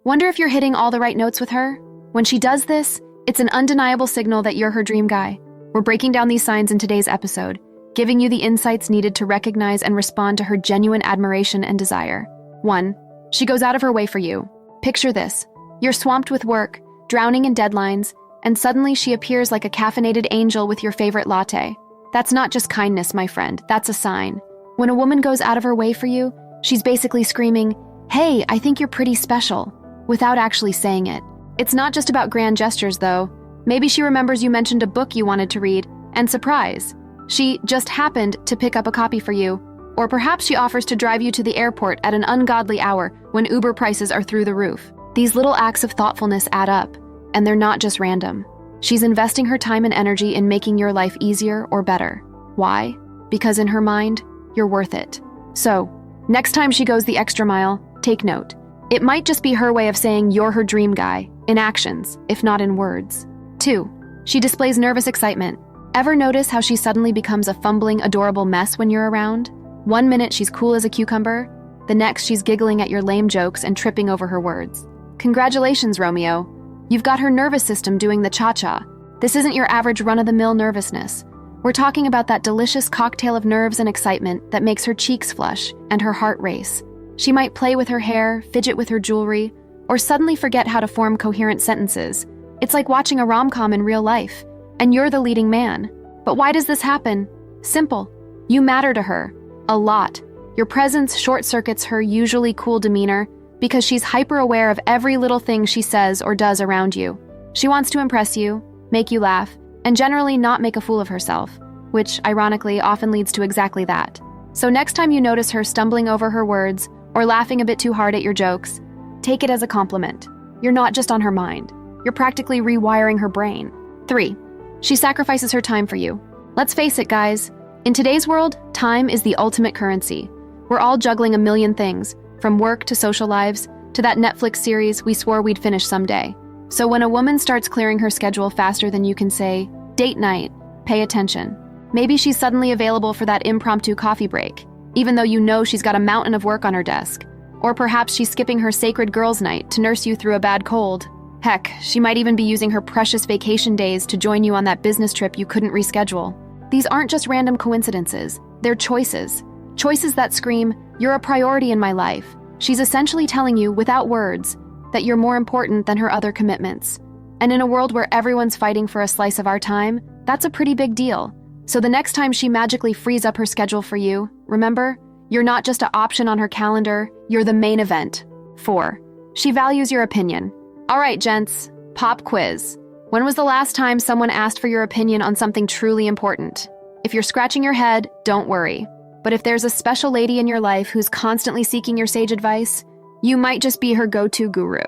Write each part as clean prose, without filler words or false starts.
Wonder if you're hitting all the right notes with her? When she does this, it's an undeniable signal that you're her dream guy. We're breaking down these signs in today's episode, giving you the insights needed to recognize and respond to her genuine admiration and desire. 1. She goes out of her way for you. Picture this. You're swamped with work, drowning in deadlines, and suddenly she appears like a caffeinated angel with your favorite latte. That's not just kindness, my friend. That's a sign. When a woman goes out of her way for you, she's basically screaming, "Hey, I think you're pretty special," without actually saying it. It's not just about grand gestures, though. Maybe she remembers you mentioned a book you wanted to read, and surprise, she just happened to pick up a copy for you. Or perhaps she offers to drive you to the airport at an ungodly hour when Uber prices are through the roof. These little acts of thoughtfulness add up, and they're not just random. She's investing her time and energy in making your life easier or better. Why? Because in her mind, you're worth it. So, next time she goes the extra mile, take note. It might just be her way of saying you're her dream guy, in actions, if not in words. 2. She displays nervous excitement. Ever notice how she suddenly becomes a fumbling, adorable mess when you're around? One minute she's cool as a cucumber, the next she's giggling at your lame jokes and tripping over her words. Congratulations, Romeo. You've got her nervous system doing the cha-cha. This isn't your average run-of-the-mill nervousness. We're talking about that delicious cocktail of nerves and excitement that makes her cheeks flush and her heart race. She might play with her hair, fidget with her jewelry, or suddenly forget how to form coherent sentences. It's like watching a rom-com in real life, and you're the leading man. But why does this happen? Simple. You matter to her. A lot. Your presence short-circuits her usually cool demeanor because she's hyper-aware of every little thing she says or does around you. She wants to impress you, make you laugh, and generally not make a fool of herself, which, ironically, often leads to exactly that. So next time you notice her stumbling over her words or laughing a bit too hard at your jokes, take it as a compliment. You're not just on her mind. You're practically rewiring her brain. 3. She sacrifices her time for you. Let's face it, guys. In today's world, time is the ultimate currency. We're all juggling a million things, from work to social lives to that Netflix series we swore we'd finish someday. So when a woman starts clearing her schedule faster than you can say, "Date night," pay attention. Maybe she's suddenly available for that impromptu coffee break, even though you know she's got a mountain of work on her desk. Or perhaps she's skipping her sacred girls' night to nurse you through a bad cold. Heck, she might even be using her precious vacation days to join you on that business trip you couldn't reschedule. These aren't just random coincidences, they're choices. Choices that scream, "You're a priority in my life." She's essentially telling you, without words, that you're more important than her other commitments. And in a world where everyone's fighting for a slice of our time, that's a pretty big deal. So the next time she magically frees up her schedule for you, remember, you're not just an option on her calendar, you're the main event. 4. She values your opinion. All right, gents, pop quiz. When was the last time someone asked for your opinion on something truly important? If you're scratching your head, don't worry. But if there's a special lady in your life who's constantly seeking your sage advice, you might just be her go-to guru.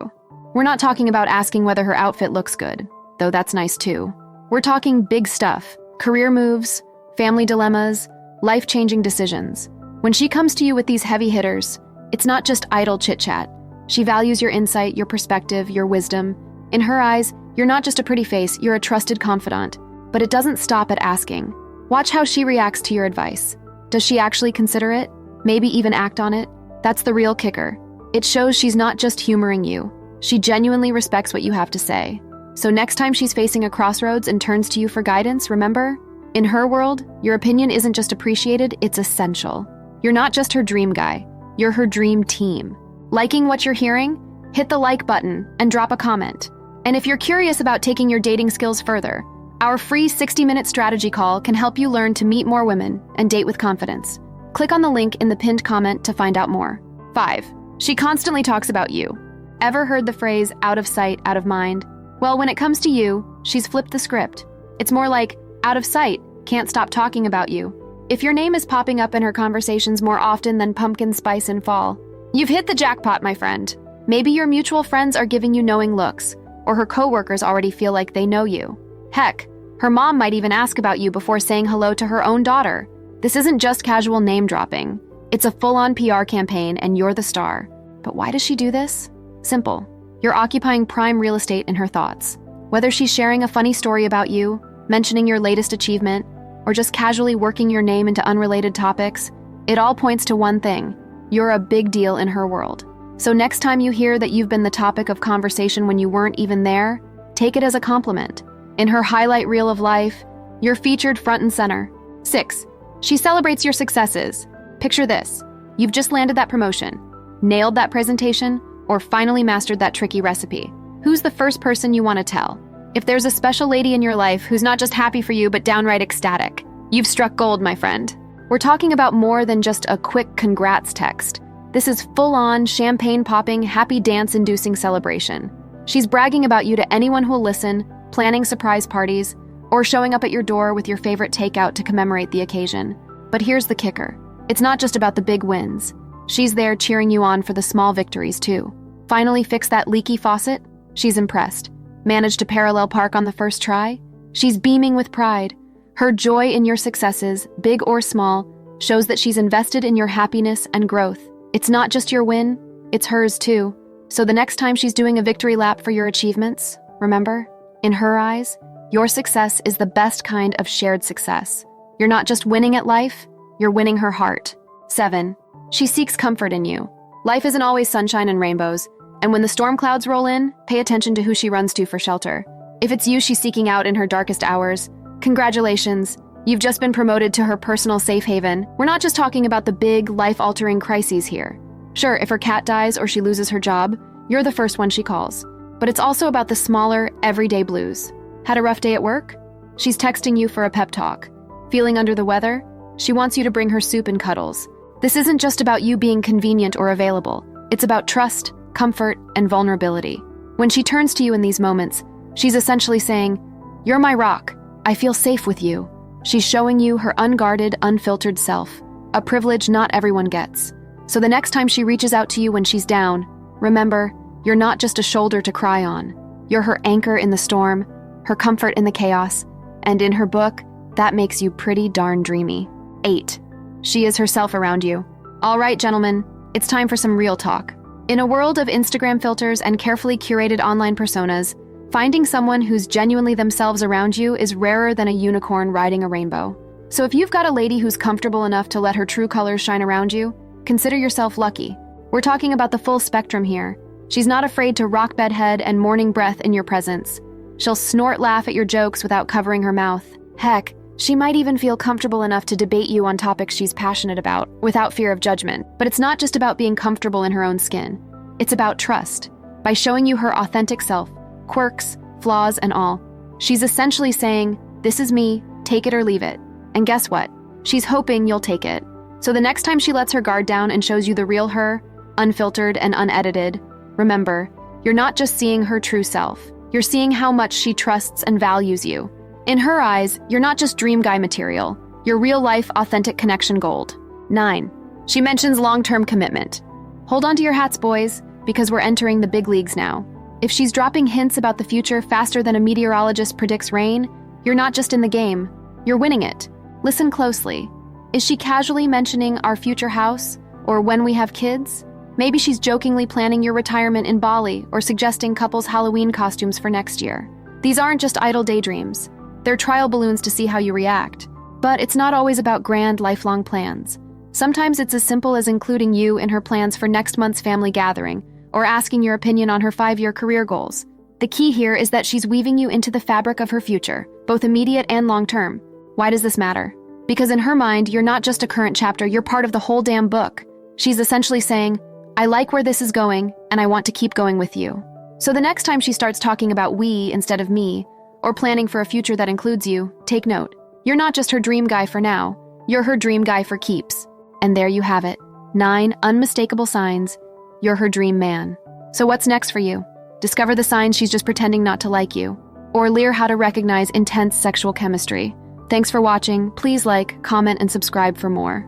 We're not talking about asking whether her outfit looks good, though that's nice too. We're talking big stuff, career moves, family dilemmas, life-changing decisions. When she comes to you with these heavy hitters, it's not just idle chit-chat. She values your insight, your perspective, your wisdom. In her eyes, you're not just a pretty face, you're a trusted confidant. But it doesn't stop at asking. Watch how she reacts to your advice. Does she actually consider it? Maybe even act on it? That's the real kicker. It shows she's not just humoring you. She genuinely respects what you have to say. So next time she's facing a crossroads and turns to you for guidance, remember, in her world, your opinion isn't just appreciated, it's essential. You're not just her dream guy, you're her dream team. Liking what you're hearing? Hit the like button and drop a comment. And if you're curious about taking your dating skills further, our free 60-minute strategy call can help you learn to meet more women and date with confidence. Click on the link in the pinned comment to find out more. 5. She constantly talks about you. Ever heard the phrase, out of sight, out of mind? Well, when it comes to you, she's flipped the script. It's more like, out of sight, can't stop talking about you. If your name is popping up in her conversations more often than pumpkin spice in fall, you've hit the jackpot, my friend. Maybe your mutual friends are giving you knowing looks, or her coworkers already feel like they know you. Heck, her mom might even ask about you before saying hello to her own daughter. This isn't just casual name dropping. It's a full-on PR campaign and you're the star. But why does she do this? Simple. You're occupying prime real estate in her thoughts. Whether she's sharing a funny story about you, mentioning your latest achievement, or just casually working your name into unrelated topics, it all points to one thing. You're a big deal in her world. So next time you hear that you've been the topic of conversation when you weren't even there, take it as a compliment. In her highlight reel of life, you're featured front and center. 6. She celebrates your successes. Picture this. You've just landed that promotion, nailed that presentation, or finally mastered that tricky recipe. Who's the first person you want to tell? If there's a special lady in your life who's not just happy for you but downright ecstatic, you've struck gold, my friend. We're talking about more than just a quick congrats text. This is full-on, champagne-popping, happy dance-inducing celebration. She's bragging about you to anyone who'll listen, planning surprise parties, or showing up at your door with your favorite takeout to commemorate the occasion. But here's the kicker. It's not just about the big wins. She's there cheering you on for the small victories, too. Finally fix that leaky faucet? She's impressed. Managed to parallel park on the first try? She's beaming with pride. Her joy in your successes, big or small, shows that she's invested in your happiness and growth. It's not just your win, it's hers too. So the next time she's doing a victory lap for your achievements, remember, in her eyes, your success is the best kind of shared success. You're not just winning at life, you're winning her heart. 7. She seeks comfort in you. Life isn't always sunshine and rainbows, and when the storm clouds roll in, pay attention to who she runs to for shelter. If it's you she's seeking out in her darkest hours, congratulations, you've just been promoted to her personal safe haven. We're not just talking about the big, life-altering crises here. Sure, if her cat dies or she loses her job, you're the first one she calls. But it's also about the smaller, everyday blues. Had a rough day at work? She's texting you for a pep talk. Feeling under the weather? She wants you to bring her soup and cuddles. This isn't just about you being convenient or available. It's about trust, comfort, and vulnerability. When she turns to you in these moments, she's essentially saying, "You're my rock. I feel safe with you." She's showing you her unguarded, unfiltered self, a privilege not everyone gets. So the next time she reaches out to you when she's down, remember, you're not just a shoulder to cry on. You're her anchor in the storm, her comfort in the chaos, and in her book, that makes you pretty darn dreamy. 8. She is herself around you. All right, gentlemen, it's time for some real talk. In a world of Instagram filters and carefully curated online personas, finding someone who's genuinely themselves around you is rarer than a unicorn riding a rainbow. So if you've got a lady who's comfortable enough to let her true colors shine around you, consider yourself lucky. We're talking about the full spectrum here. She's not afraid to rock bedhead and morning breath in your presence. She'll snort laugh at your jokes without covering her mouth. Heck, she might even feel comfortable enough to debate you on topics she's passionate about, without fear of judgment. But it's not just about being comfortable in her own skin. It's about trust. By showing you her authentic self, quirks, flaws, and all, she's essentially saying, "This is me, take it or leave it." And guess what? She's hoping you'll take it. So the next time she lets her guard down and shows you the real her, unfiltered and unedited, remember, you're not just seeing her true self. You're seeing how much she trusts and values you. In her eyes, you're not just dream guy material. You're real-life, authentic connection gold. 9. She mentions long-term commitment. Hold on to your hats, boys, because we're entering the big leagues now. If she's dropping hints about the future faster than a meteorologist predicts rain, you're not just in the game, you're winning it. Listen closely. Is she casually mentioning our future house, or when we have kids? Maybe she's jokingly planning your retirement in Bali or suggesting couples' Halloween costumes for next year. These aren't just idle daydreams. They're trial balloons to see how you react. But it's not always about grand, lifelong plans. Sometimes it's as simple as including you in her plans for next month's family gathering, or asking your opinion on her 5-year career goals. The key here is that she's weaving you into the fabric of her future, both immediate and long-term. Why does this matter? Because in her mind, you're not just a current chapter, you're part of the whole damn book. She's essentially saying, "I like where this is going, and I want to keep going with you." So the next time she starts talking about we instead of me, or planning for a future that includes you, take note. You're not just her dream guy for now, you're her dream guy for keeps. And there you have it. 9 unmistakable signs you're her dream man. So what's next for you? Discover the signs she's just pretending not to like you, or learn how to recognize intense sexual chemistry. Thanks for watching. Please like, comment, and subscribe for more.